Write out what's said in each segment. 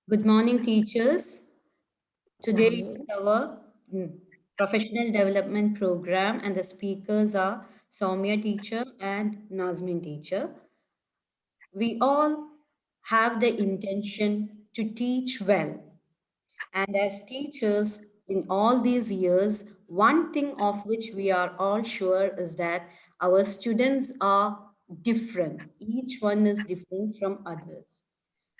Good morning, teachers. Today is Morning. our professional development program, and the speakers are Soumya teacher and Nazmin teacher. We all have the intention to teach well, and as teachers in all these years, one thing of which we are all sure is that our students are different. Each one is different from others.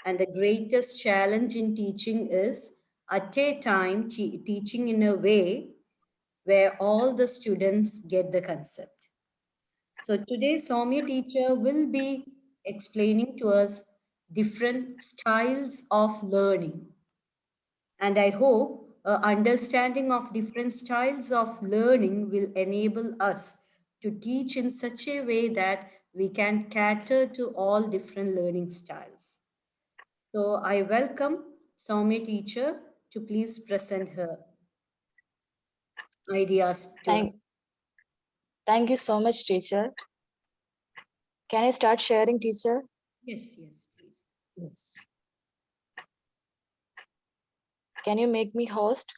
And the greatest challenge in teaching is at a time teaching in a way where all the students get the concept. So today, Soumya teacher will be explaining to us different styles of learning. And I hope understanding of different styles of learning will enable us to teach in such a way that we can cater to all different learning styles. So I welcome Soumya teacher to please present her ideas to us. Thank, thank you so much, teacher. Can I start sharing, teacher? Yes, yes, please. Yes. Can you make me host?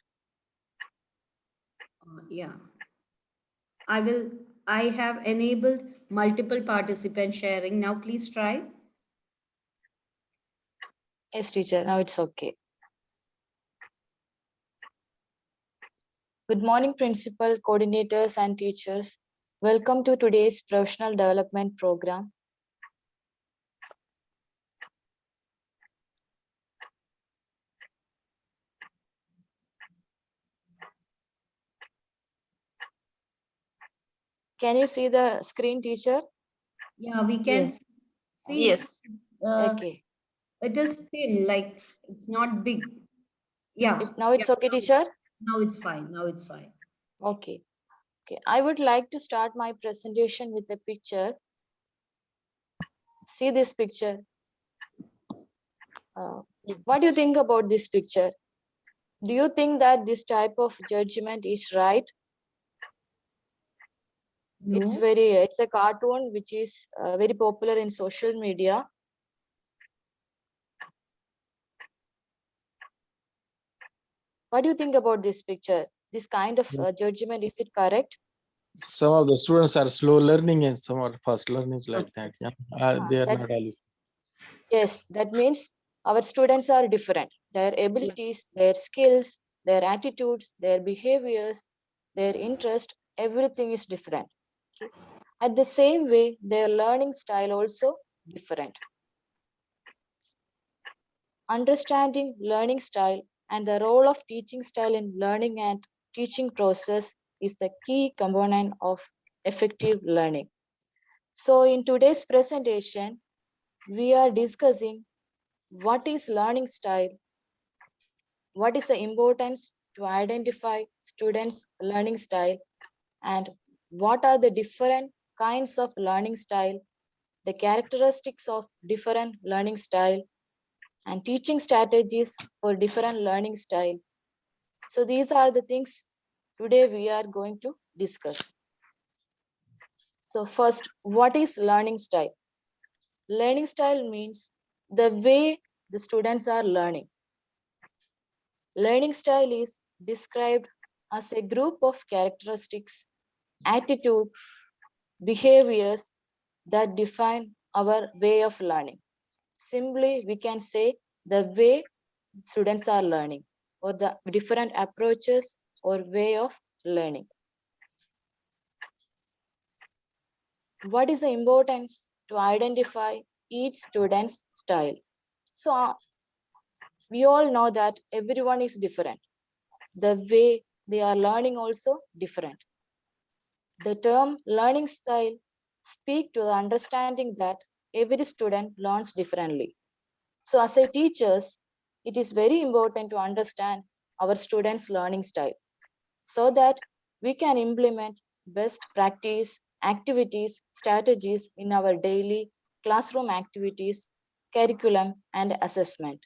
Yeah, I will. I have enabled multiple participant sharing. Now please try. Yes, teacher. Now it's okay. Good morning, principal, coordinators, and teachers. Welcome to today's professional development program. Can you see the screen, teacher? Yeah, we can Yes, see. yes, Uh, Okay. it is thin, like it's not big. Yeah, Now yeah. it's okay, teacher? Now it's fine. Now it's fine. Okay. Okay. I would like to start my presentation with a picture. See this picture. Uh, what do you yes, think about this picture? Do you think that this type of judgment is right? No. It's a cartoon which is very popular in social media. What do you think about this picture? This kind of judgment, is it correct? some of the students are slow learning and some are fast learners like that. Yeah, they are That not all. Yes, that means our students are different. Their abilities, their skills, their attitudes, their behaviors, their interest, everything is different. Okay. At the same way, their learning style also different. Understanding learning style and the role of teaching style in learning and teaching process is a key component of effective learning. So in today's presentation, we are discussing what is learning style, what is the importance to identify students' learning style, and what are the different kinds of learning style, the characteristics of different learning style, and teaching strategies for different learning style. So these are the things today we are going to discuss. So first, what is learning style? Learning style means the way the students are learning. Learning style is described as a group of characteristics, attitude, behaviors that define our way of learning. Simply, we can say the way students are learning or the different approaches or way of learning. What is the importance to identify each student's style? So, we all know that everyone is different. The way they are learning also different. The term learning style speak to the understanding that every student learns differently. So as a teachers, it is very important to understand our students' learning style so that we can implement best practice, activities, strategies in our daily classroom activities, curriculum, and assessment.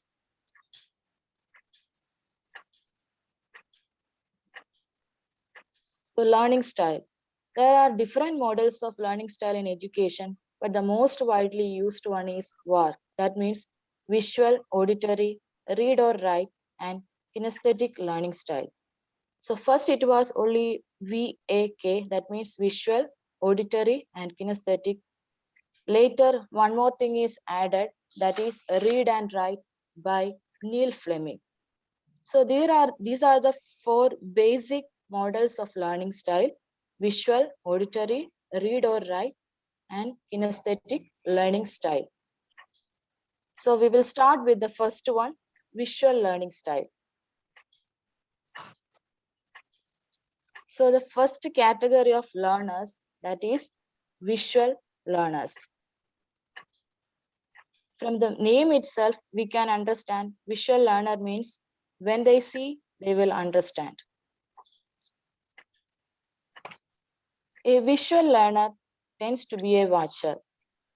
So learning style. There are different models of learning style in education, but the most widely used one is VAR. That means visual, auditory, read or write, and kinesthetic learning style. So first it was only VAK, that means visual, auditory, and kinesthetic. Later, one more thing is added, that is read and write by Neil Fleming. So these are the 4 basic models of learning style: visual, auditory, read or write, and kinesthetic learning style. So we will start with the first one, visual learning style. So the first category of learners, that is visual learners. From the name itself, we can understand visual learner means when they see, they will understand. A visual learner tends to be a watcher,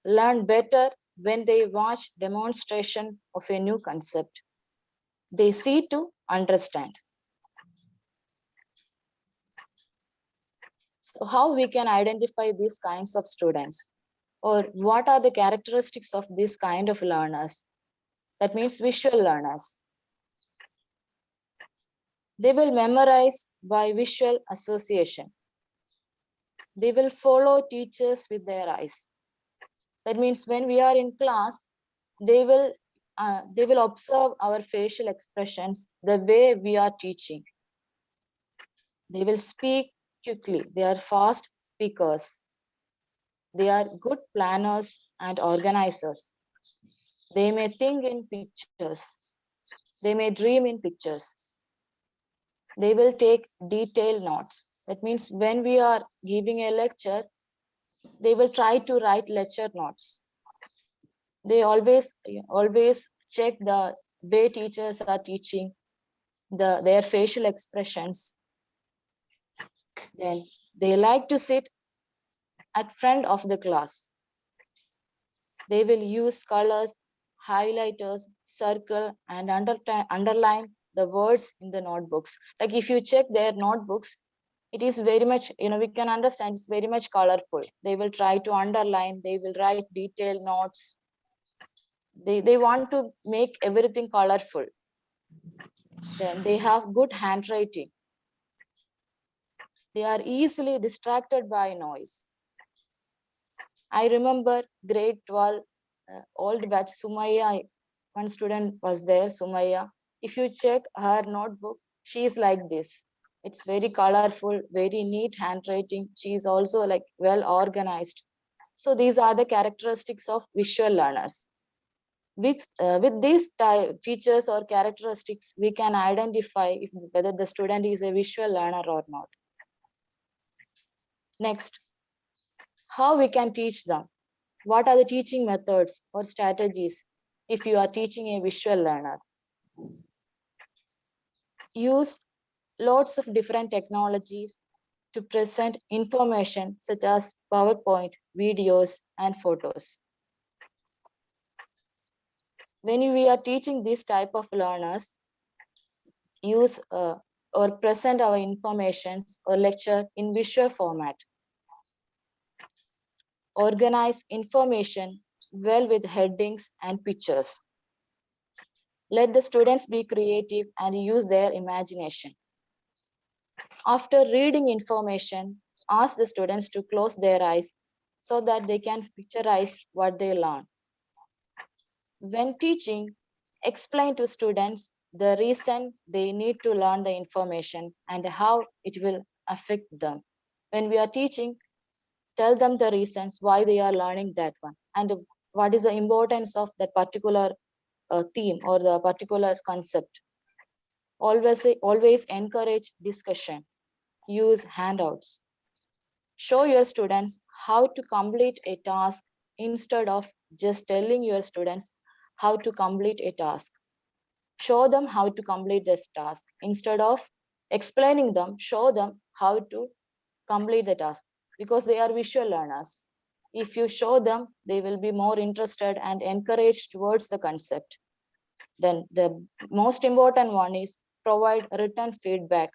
learn better when they watch demonstration of a new concept. They see to understand. So how we can identify these kinds of students, or what are the characteristics of this kind of learners? That means visual learners. They will memorize by visual association. They will follow teachers with their eyes. That means when we are in class, they will observe our facial expressions, the way we are teaching. They will speak quickly. They are fast speakers. They are good planners and organizers. They may think in pictures. They may dream in pictures. They will take detailed notes. That means when we are giving a lecture, they will try to write lecture notes. They always check the way teachers are teaching, their facial expressions. Then they like to sit at front of the class. They will use colors, highlighters, circle, and underline the words in the notebooks. Like if you check their notebooks, it is very much, we can understand it's very much colorful. They will try to underline, they will write detailed notes. They want to make everything colorful. Then they have good handwriting. They are easily distracted by noise. I remember grade 12, old batch Sumaya, one student was there, Sumaya. If you check her notebook, she is like this. It's very colorful, very neat handwriting. She is also like well organized. So these are the characteristics of visual learners. With these features or characteristics, we can identify whether the student is a visual learner or not. Next, how we can teach them. What are the teaching methods or strategies if you are teaching a visual learner? Use lots of different technologies to present information such as PowerPoint, videos, and photos. When we are teaching this type of learners, use or present our informations or lecture in visual format. Organize information well with headings and pictures. Let the students be creative and use their imagination. After reading information, ask the students to close their eyes so that they can picturize what they learn. When teaching, explain to students the reason they need to learn the information and how it will affect them. When we are teaching, tell them the reasons why they are learning that one and what is the importance of that particular theme or the particular concept. Always encourage discussion. Use handouts. Show your students how to complete a task instead of just telling your students how to complete a task. Show them how to complete this task. Instead of explaining them, show them how to complete the task because they are visual learners. If you show them, they will be more interested and encouraged towards the concept. Then the most important one is provide written feedback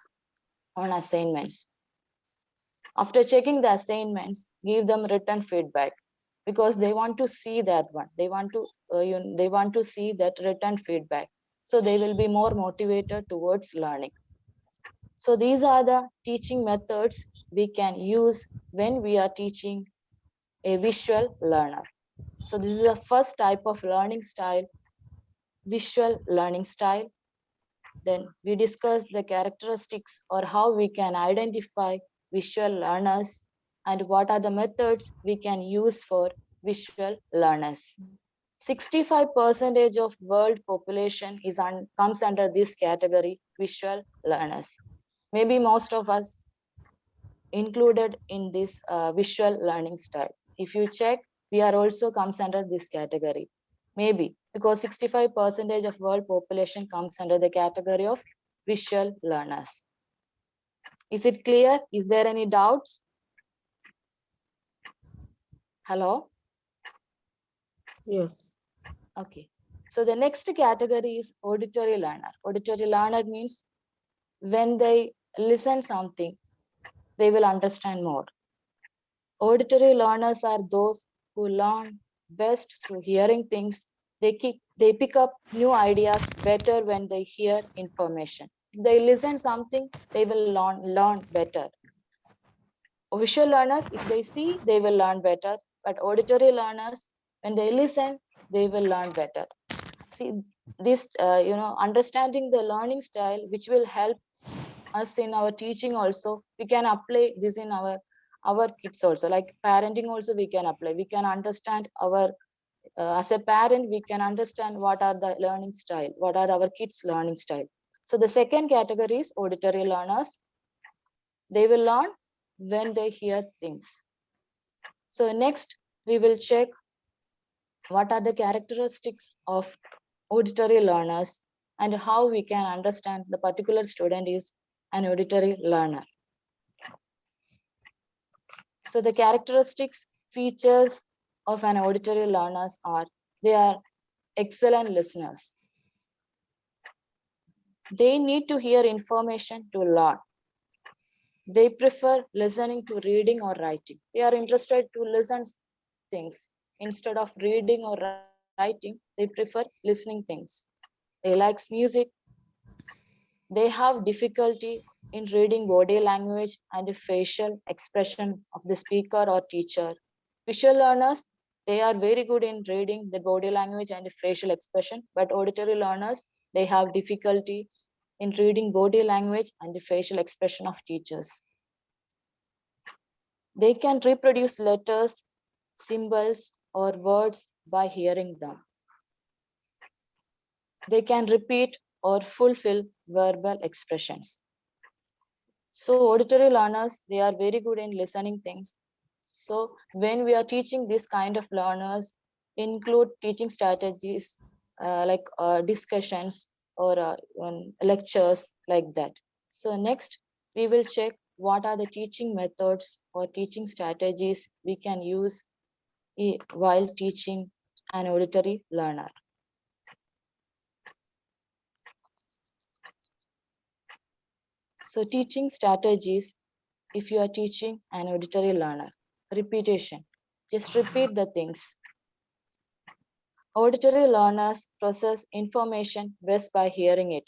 on assignments. After checking the assignments, give them written feedback because they want to see that one. They want to see that written feedback. So they will be more motivated towards learning. So these are the teaching methods we can use when we are teaching a visual learner. So this is the first type of learning style, visual learning style. Then we discuss the characteristics or how we can identify visual learners and what are the methods we can use for visual learners. 65% of world population comes under this category, visual learners. Maybe most of us included in this visual learning style. If you check, we are also comes under this category. Maybe because 65% of world population comes under the category of visual learners. Is it clear? Is there any doubts? Hello? Yes. Okay. So the next category is auditory learner. Auditory learner means when they listen something, they will understand more. Auditory learners are those who learn best through hearing things. They pick up new ideas better when they hear information. If they listen something, they will learn better. Visual learners, if they see, they will learn better. But auditory learners, when they listen, they will learn better. See, this, understanding the learning style, which will help us in our teaching also, we can apply this in our kids also, like parenting also we can apply. We can understand our, as a parent, we can understand what are the learning style, what are our kids learning style. So the second category is auditory learners. They will learn when they hear things. So next, we will check what are the characteristics of auditory learners and how we can understand the particular student is an auditory learner. So the characteristics, features of an auditory learners are they are excellent listeners. They need to hear information to learn. They prefer listening to reading or writing. They are interested to listen things instead of reading or writing. They prefer listening things. They like music. They have difficulty in reading body language and facial expression of the speaker or teacher. Visual learners, they are very good in reading the body language and facial expression, but auditory learners, they have difficulty in reading body language and the facial expression of teachers. They can reproduce letters, symbols, or words by hearing them. They can repeat or fulfill verbal expressions. So auditory learners, they are very good in listening things. So when we are teaching this kind of learners, include teaching strategies like discussions or lectures like that. So next, we will check what are the teaching methods or teaching strategies we can use while teaching an auditory learner. So teaching strategies, if you are teaching an auditory learner, repetition, just repeat the things. Auditory learners process information best by hearing it.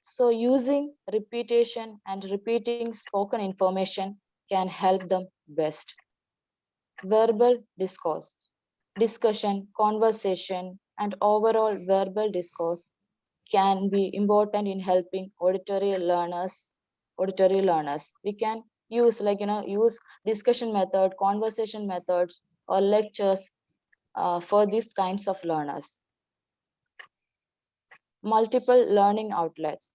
So using repetition and repeating spoken information can help them best. Verbal discourse, discussion, conversation, and overall verbal discourse can be important in helping auditory learners. We can use use discussion method, conversation methods, or lectures for these kinds of learners. Multiple learning outlets,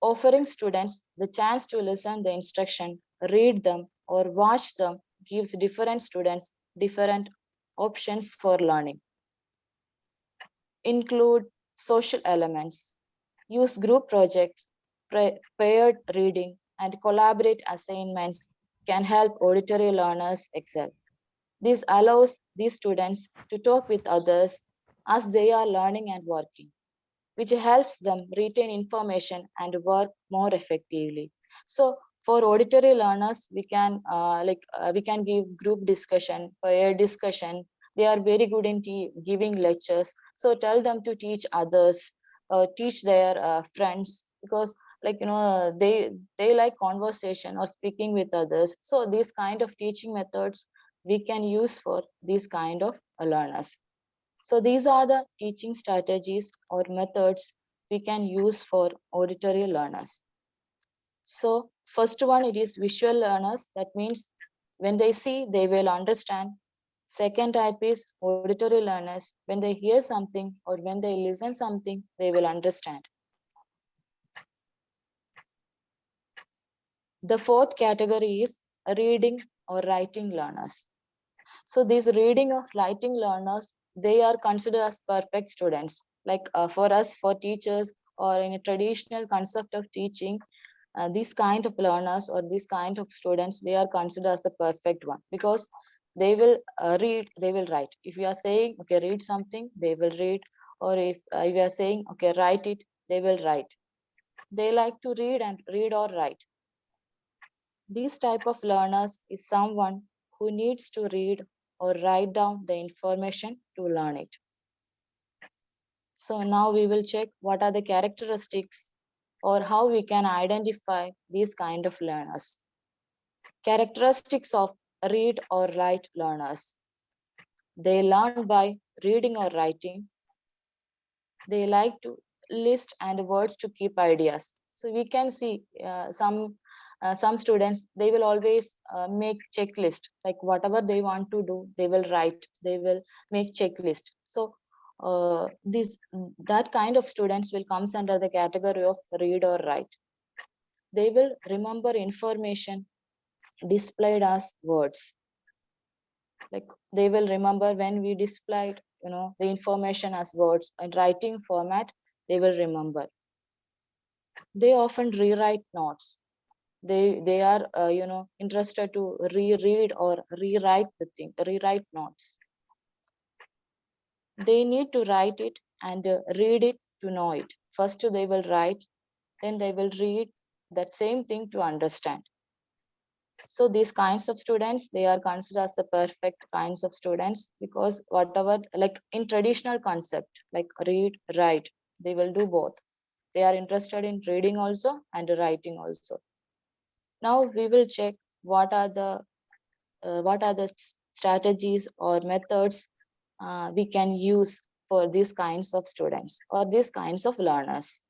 offering students the chance to listen the instruction, read them, or watch them gives different students different options for learning. Include social elements, use group projects, paired reading, and collaborate assignments can help auditory learners excel. This allows these students to talk with others as they are learning and working, which helps them retain information and work more effectively. So for auditory learners, we can give group discussion, peer discussion. They are very good in giving lectures. So tell them to teach others. teach their friends, because like they like conversation or speaking with others. So these kind of teaching methods we can use for these kind of learners. So these are the teaching strategies or methods we can use for auditory learners. So first one, it is visual learners. That means when they see, they will understand. Second type is auditory learners. When they hear something or when they listen something, they will understand. The fourth category is reading or writing learners. So these reading or writing learners, they are considered as perfect students. Like for us, for teachers, or in a traditional concept of teaching, these kind of learners or these kind of students, they are considered as the perfect one, because they will read, they will write. If you are saying, okay, read something, they will read. Or if you are saying, okay, write it, they will write. They like to read and read or write. These type of learners is someone who needs to read or write down the information to learn it. So now we will check what are the characteristics or how we can identify these kind of learners. Characteristics of read or write learners. They learn by reading or writing. They like to list and words to keep ideas. So we can see some students, they will always make checklist, like whatever they want to do, they will write, they will make checklist. So this that kind of students will comes under the category of read or write. They will remember information displayed as words. Like they will remember when we displayed the information as words in writing format, they will remember. They often rewrite notes. They are interested to reread or rewrite the thing, rewrite notes. They need to write it and read it to know it. First they will write, then they will read that same thing to understand. So these kinds of students, they are considered as the perfect kinds of students, because whatever, like in traditional concept, like read, write, they will do both. They are interested in reading also and writing also. Now we will check what are the strategies or methods we can use for these kinds of students or these kinds of learners.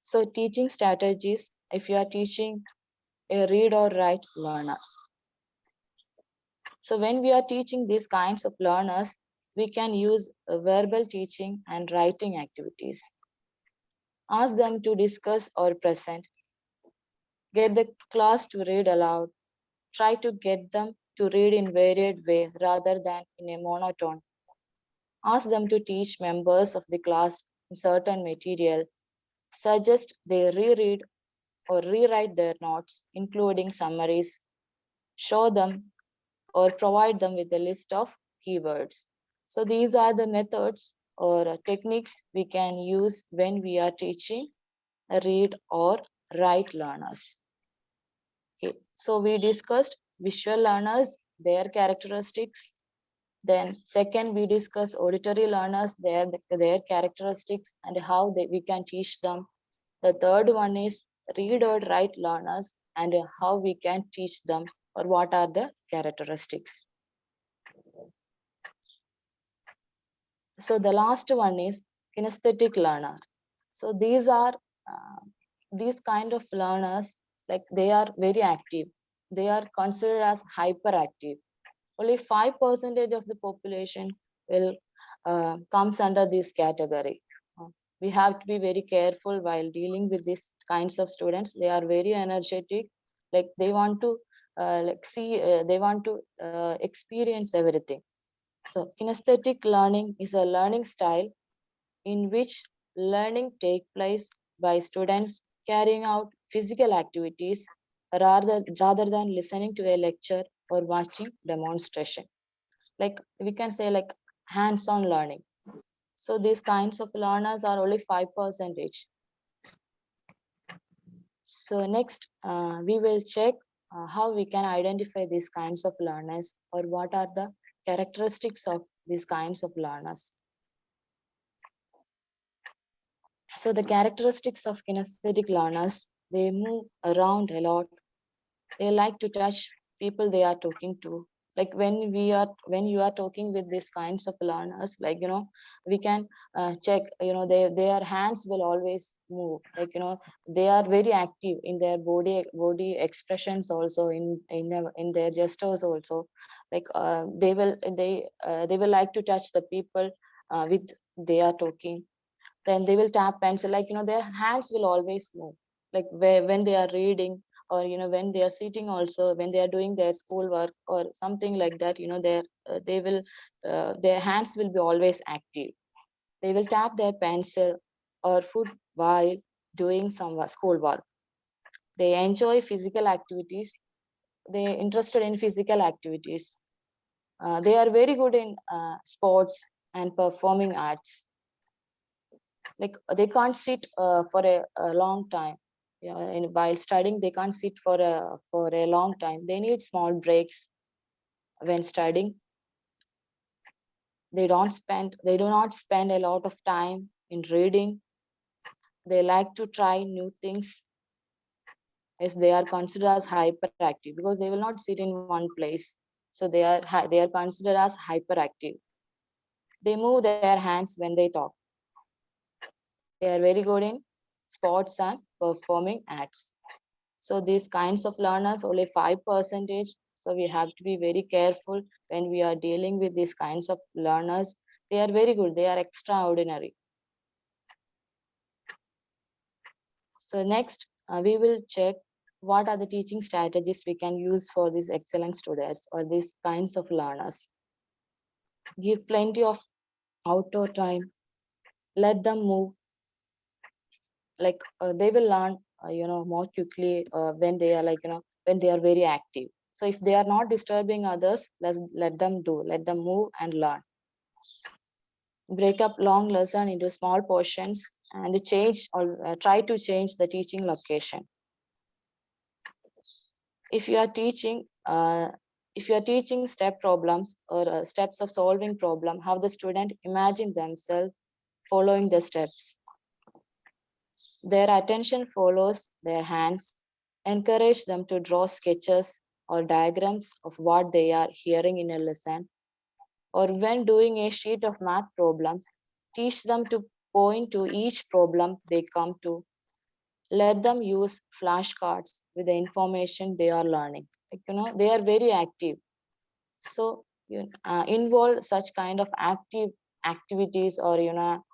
So teaching strategies, if you are teaching a read or write learner. So when we are teaching these kinds of learners, we can use verbal teaching and writing activities. Ask them to discuss or present. Get the class to read aloud. Try to get them to read in varied way rather than in a monotone. Ask them to teach members of the class certain material. Suggest they reread or rewrite their notes, including summaries. Show them or provide them with a list of keywords. So these are the methods or techniques we can use when we are teaching read or write learners. Okay. So we discussed visual learners, their characteristics. Then second, we discuss auditory learners, their characteristics and how we can teach them. The third one is read or write learners and how we can teach them, or what are the characteristics. So the last one is kinesthetic learner. So these kind of learners, like they are very active. They are considered as hyperactive. Only 5% of the population will comes under this category. We have to be very careful while dealing with these kinds of students. They are very energetic, like they want to they want to experience everything. So kinesthetic learning is a learning style in which learning takes place by students carrying out physical activities rather than listening to a lecture or watching demonstration. Like we can say like hands-on learning. So these kinds of learners are only 5% each. So next, we will check how we can identify these kinds of learners, or what are the characteristics of these kinds of learners. So the characteristics of kinesthetic learners, they move around a lot. They like to touch people they are talking to. Like when you are talking with these kinds of learners, like we can check, their hands will always move. Like they are very active in their body expressions also, in their gestures also. Like they will like to touch the people with they are talking. Then they will tap pencil, like their hands will always move, like when they are reading, or when they are sitting also, when they are doing their schoolwork or something like that, their hands will be always active. They will tap their pencil or foot while doing some schoolwork. They enjoy physical activities. They interested in physical activities. They are very good in sports and performing arts. Like they can't sit for a long time, while studying they can't sit for a long time. They need small breaks when studying. They do not spend a lot of time in reading. They like to try new things, as they are considered as hyperactive, because they will not sit in one place. So they are considered as hyperactive. They move their hands when they talk. They are very good in sports and performing arts. So these kinds of learners, only 5%. So we have to be very careful when we are dealing with these kinds of learners. They are very good. They are extraordinary. So next, we will check what are the teaching strategies we can use for these excellent students or these kinds of learners. Give plenty of outdoor time. Let them move. Like they will learn, more quickly when they are when they are very active. So if they are not disturbing others, let them move and learn. Break up long lesson into small portions and change or try to change the teaching location. If you are teaching, step problems or steps of solving problem, have the student imagine themselves following the steps. Their attention follows their hands. Encourage them to draw sketches or diagrams of what they are hearing in a lesson. Or when doing a sheet of math problems, teach them to point to each problem they come to. Let them use flashcards with the information they are learning. Like, they are very active. So involve such kind of active activities, or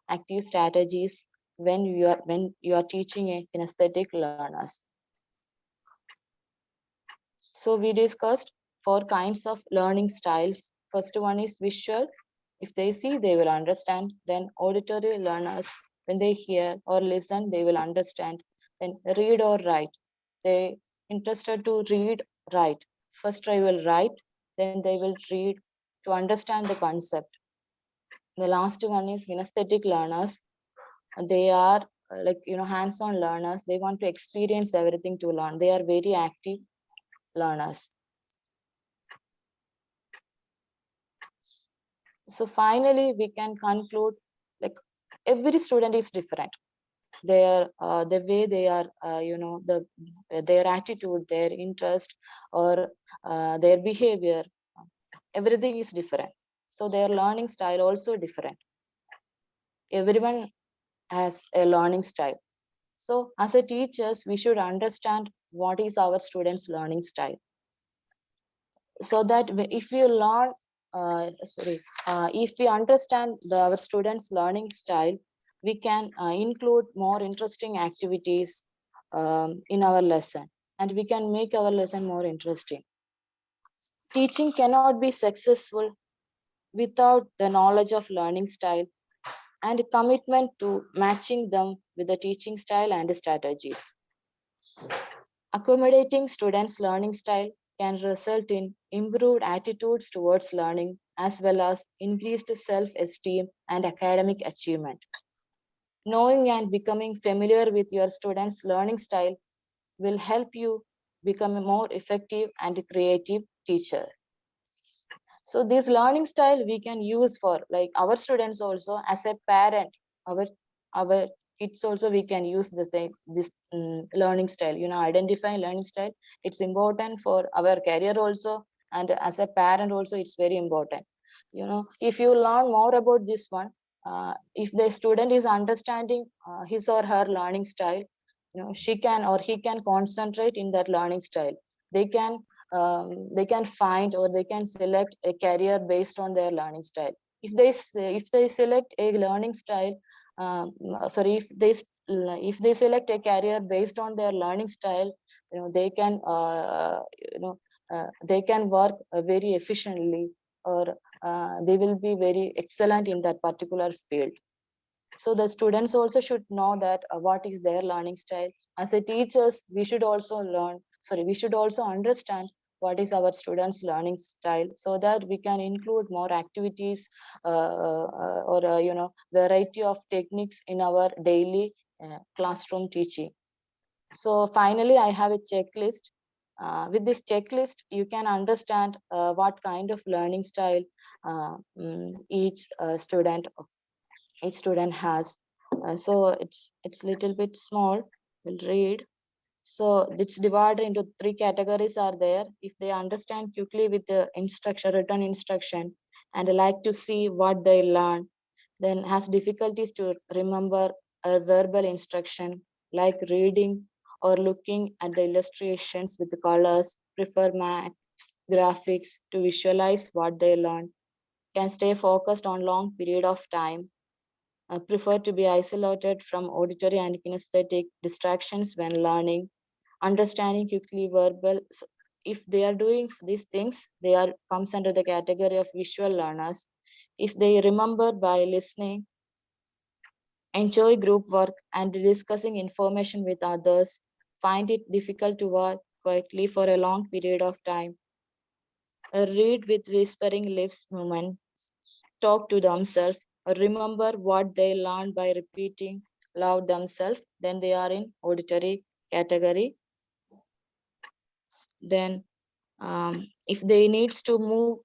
active strategies when you are teaching a kinesthetic learners. So we discussed four kinds of learning styles. First one is visual. If they see, they will understand. Then auditory learners, when they hear or listen, they will understand. Then read or write. They interested to read, write. First they will write, then they will read to understand the concept. The last one is kinesthetic learners. They are hands-on learners. They want to experience everything to learn. They are very active learners. So finally, we can conclude, like every student is different. The way they are, their attitude, their interest, or their behavior, everything is different. So their learning style also different. Everyone has a learning style. So as a teachers, we should understand what is our students' learning style, so that if we learn, if we understand our students' learning style, we can include more interesting activities in our lesson, and we can make our lesson more interesting. Teaching cannot be successful without the knowledge of learning style and commitment to matching them with the teaching style and strategies. Accommodating students' learning style can result in improved attitudes towards learning, as well as increased self-esteem and academic achievement. Knowing and becoming familiar with your students' learning style will help you become a more effective and creative teacher. So this learning style we can use for like our students also. As a parent, our our kids also we can use this learning style, identify learning style. It's important for our career also, and as a parent also it's very important. If you learn more about this one, if the student is understanding his or her learning style, she can or he can concentrate in that learning style. They can find or they can select a career based on their learning style. If they select a learning style, sorry, if they select a career based on their learning style, they can they can work very efficiently, or they will be very excellent in that particular field. So the students also should know that what is their learning style. As a teachers, we should also we should also understand what is our students learning style, so that we can include more activities, or variety of techniques in our daily classroom teaching. So finally, I have a checklist. With this checklist, you can understand what kind of learning style each student has. So it's little bit small. We'll read. So it's divided into 3 categories are there. If they understand quickly with the written instruction, and like to see what they learn, then has difficulties to remember a verbal instruction like reading or looking at the illustrations with the colors, prefer maps, graphics to visualize what they learn, can stay focused on long period of time, prefer to be isolated from auditory and kinesthetic distractions when learning, understanding quickly verbal. So if they are doing these things, they are comes under the category of visual learners. If they remember by listening, enjoy group work and discussing information with others, find it difficult to work quietly for a long period of time, read with whispering lips movement, talk to themselves, or remember what they learned by repeating loud themselves, then they are in auditory category. Then if they needs to move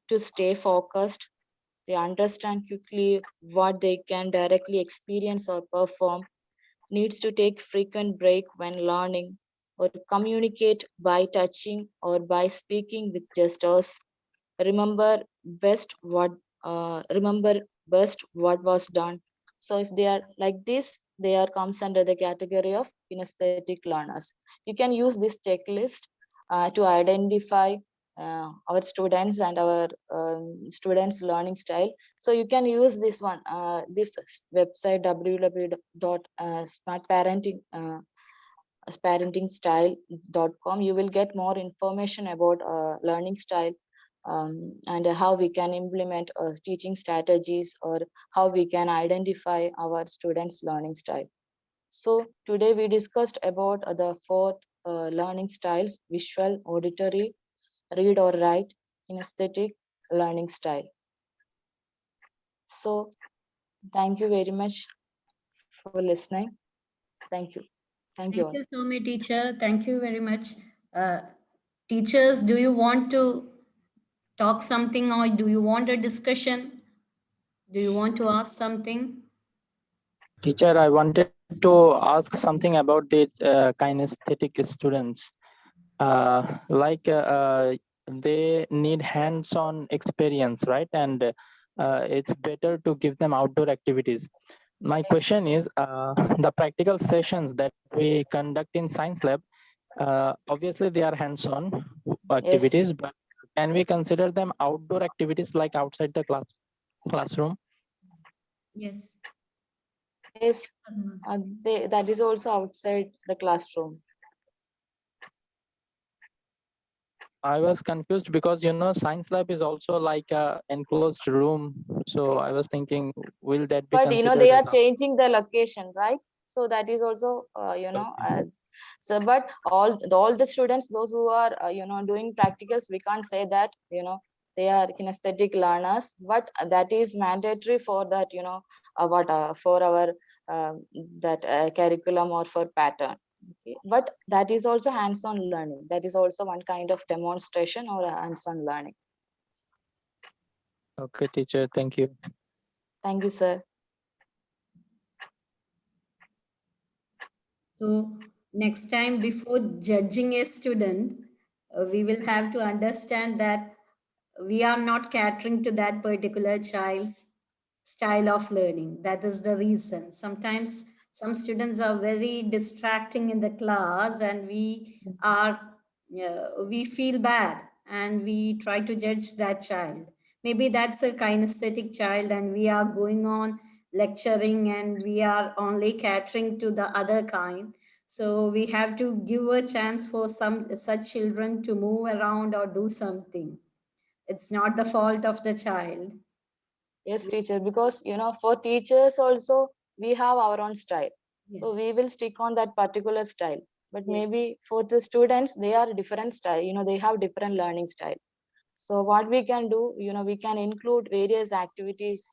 to stay focused, they understand quickly what they can directly experience or perform, needs to take frequent break when learning, or communicate by touching or by speaking with gestures, remember best what remember best what was done. So if they are like this, they are comes under the category of kinesthetic learners. You can use this checklist to identify our students and our students learning style. So you can use this one, this website www.smartparenting parentingstyle.com. You will get more information about learning style, and how we can implement teaching strategies, or how we can identify our students learning style. So today we discussed about the 4th learning styles: visual, auditory, read or write, kinesthetic learning style. So thank you very much for listening. Thank you. Thank you Thank all. you so much, teacher. Thank you very much. Uh, Teachers, do you want to talk something, or do you want a discussion? Do you want to ask something? Teacher, I wanted to ask something about the kinesthetic students. They need hands-on experience, right? And it's better to give them outdoor activities. My Yes. question is, the practical sessions that we conduct in science lab, obviously they are hands-on activities, but can we consider them outdoor activities like outside the classroom? Yes. Yes, that is also outside the classroom. I was confused because science lab is also like a enclosed room. So I was thinking, will that be But considered they are as changing the location, right? So that is also okay. so, but all the students, those who are doing practicals, we can't say that they are kinesthetic learners, but that is mandatory for that what for our that curriculum or for pattern. Okay. But that is also hands-on learning. That is also one kind of demonstration or a hands-on learning. Okay, teacher, thank you. Thank you, sir. So next time before judging a student, we will have to understand that we are not catering to that particular child's style of learning. That is the reason. Sometimes some students are very distracting in the class, and we feel bad and we try to judge that child. Maybe that's a kinesthetic child, and we are going on lecturing and we are only catering to the other kind. So we have to give a chance for some such children to move around or do something. It's not the fault of the child. Yes, teacher, because for teachers also we have our own style. So Yes. we will stick on that particular style. But Yes. maybe for the students, they are different style, they have different learning style. So what we can do, we can include various activities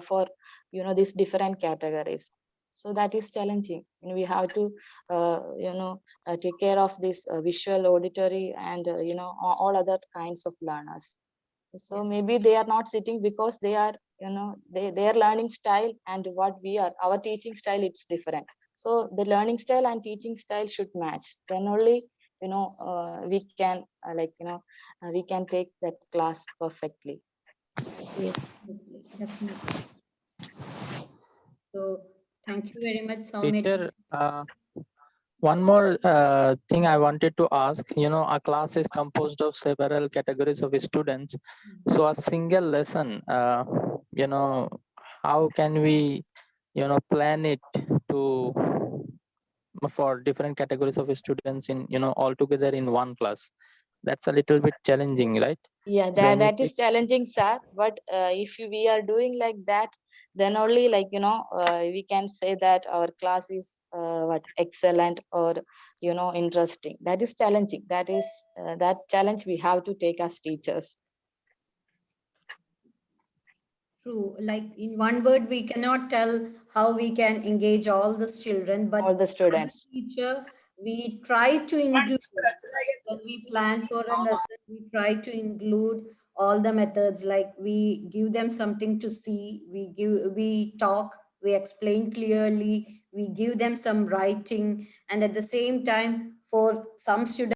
for these different categories. So that is challenging. We have to take care of this visual, auditory, and all other kinds of learners. So Yes. maybe they are not sitting because they are their learning style and what we are, our teaching style, it's different. So the learning style and teaching style should match, then only we can we can take that class perfectly. Yes. Definitely. Definitely. So thank you very much, Soumya. Teacher, one more thing I wanted to ask, a class is composed of several categories of students. So a single lesson, how can we, plan it to for different categories of students in, all together in one class? That's a little bit challenging, right? Yeah, So any that is challenging, sir. But if we are doing like that, then only we can say that our class is what excellent or interesting. That is challenging. That is that challenge we have to take as teachers. True. Like in one word, we cannot tell how we can engage all the children, but All the as a students. teacher, we try to include, when we plan for a lesson, we try to include all the methods. Like we give them something to see, we talk, we explain clearly, we give them some writing, and at the same time, for some students,